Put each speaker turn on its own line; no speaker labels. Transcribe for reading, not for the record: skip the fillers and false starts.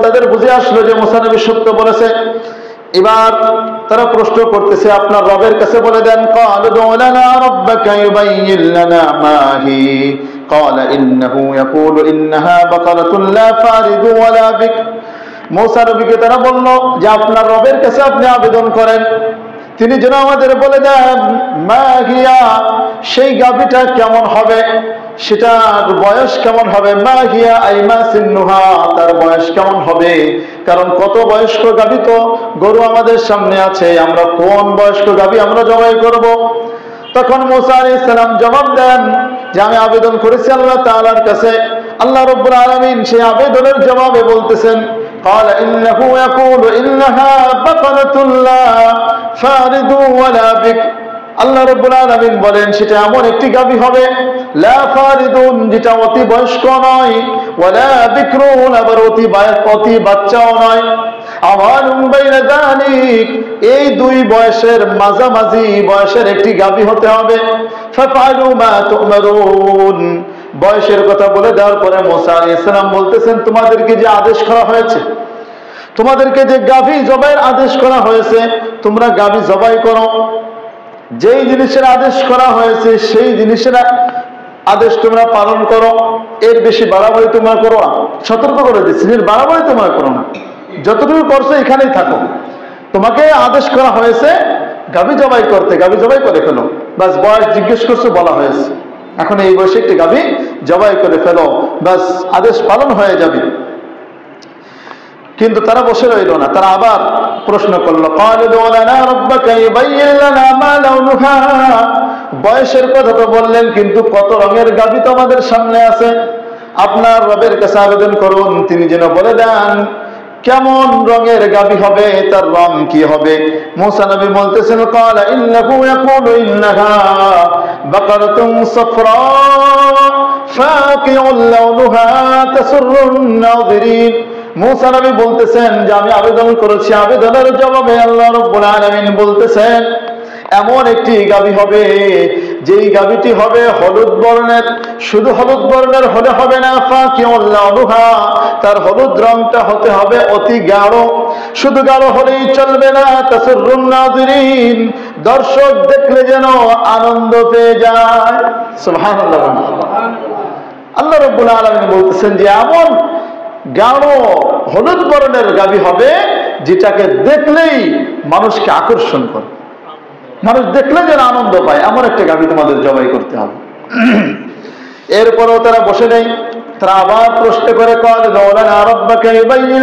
তাদের বুঝে আসলো যে মুসা নবী সত্য বলেছে। এবার তারা প্রশ্ন করতেছে, আপনার রবের কাছে বলে দেন। ক্বালু দু'ু লানা রাব্বাকা ইউবাইয়্যিন লানা মা হি ক্বালা ইন্নাহু ইয়াকুলু ইন্নাহা বাকারাতুন লা ফারিদু ওয়ালা বিক। মুসা নবীকে তারা বলল যে আপনার রবের কাছে আপনি আবেদন করেন, তিনি যেন আমাদের বলে দেন মা হিয়া, সেই গাভীটা কেমন হবে, সেটার বয়স কেমন হবে। মা হিয়া আই মা সিন্নুহা, তার বয়স কেমন হবে। কারণ কত বয়স্ক গাভী তো গরু আমাদের সামনে আছে, আমরা কোন বয়স্ক গাভী আমরা জবাই করব। তখন মুসা আলাইহিস সালাম জবাব দেন যে আমি আবেদন করেছি আল্লাহ তাআলার কাছে। আল্লাহ রাব্বুল আলামিন সেই আবেদনের জবাবে বলতেছেন قال إنه يقول إنها بقرة لا فارض ولا بكر। আল্লাহ রাব্বুল আলামিন বলেন সেটা এমন একটি গাভী হবে, লা ফারিদুন, যেটা অতি বয়স্ক নয়, ওয়ালা বিকরুন, আবার অতি বাচ্চাও নয়। আমালুম বাইনা যালিক, এই দুই বয়সের মাঝামাঝি বয়সের একটি গাভী হতে হবে। ফাফআলু মা তু'মারুন, বয়সের কথা বলে দেওয়ার পরে মুসা আলাইহিস সালাম বলতেছেন তোমাদেরকে যে আদেশ করা হয়েছে, তোমাদেরকে যে গাভী জবাইয়ের আদেশ করা হয়েছে, তোমরা গাভী জবাই করো। যেই জিনিসের আদেশ করা হয়েছে সেই জিনিসের আদেশ তোমরা পালন করো, এর বেশি বাড়াবাড়ি তোমরা করো না। সতর্ক করে দিচ্ছি, এর বাড়াবাড়ি তোমরা করো না, যতটুকু করছো এখানেই থাকো। তোমাকে আদেশ করা হয়েছে গাভী জবাই করতে, গাভী জবাই করে ফেলো। বাস, বয়স জিজ্ঞেস করছো, বলা হয়েছে এখন এই বয়সে একটি গাভী জবাই করে ফেলো, বাস আদেশ পালন হয়ে যাবে। কিন্তু তারা বসে রইল না, তারা আবার প্রশ্ন করলো, ক্বালু দু'ু লানা রাব্বাকা ইউবাইয়্যিন লানা মা লাউনুহা, বয়সের কথা তো বললেন, কিন্তু কত রঙের গাভী তো আমাদের সামনে আছে। আপনার রবের কাছে আবেদন করুন, তিনি যেন বলে দেন কেমন রঙের গাভী হবে, তার রং কি হবে। মুসা নবী বলতেছেন ক্বালা ইন্নাহু ইয়াকুলু ইন্নাহা বাকারাতুন সাফরা ফাকিউল লাউনুহা তাসুররুন নাযিরিন। মুসা নবী বলতেছেন যে আমি আবেদন করেছি, আবেদনের জবাবে আল্লাহ রাব্বুল আলামিন বলতেছেন এমন একটি গাভী হবে, যেই গাভীটি হবে হলুদ বর্ণের। শুধু হলুদ বর্ণের হলে হবে না, ফাকিউল লাউনুহা, তার হলুদ রংটা হতে হবে অতি গাঢ়। শুধু গাঢ় হলেই চলবে না, তাসুররুন নাযিরিন, দর্শক দেখলে যেন আনন্দ পেয়ে যায়। সুবহানাল্লাহ। আল্লাহ রাব্বুল আলামিন বলতেছেন যে এমন গাঢ় হলুদ বর্ণের গাভী হবে যেটাকে দেখলেই মানুষকে আকর্ষণ করে, মানুষ দেখলে যেন আনন্দ পায়, এমন একটা গাভী তোমাদের জবাই করতে হবে। এরপরেও তারা বসে নেই, তারা আবার প্রশ্ন করে, ক্বালু দু'ু লানা রাব্বাকা ইউবাইয়্যিন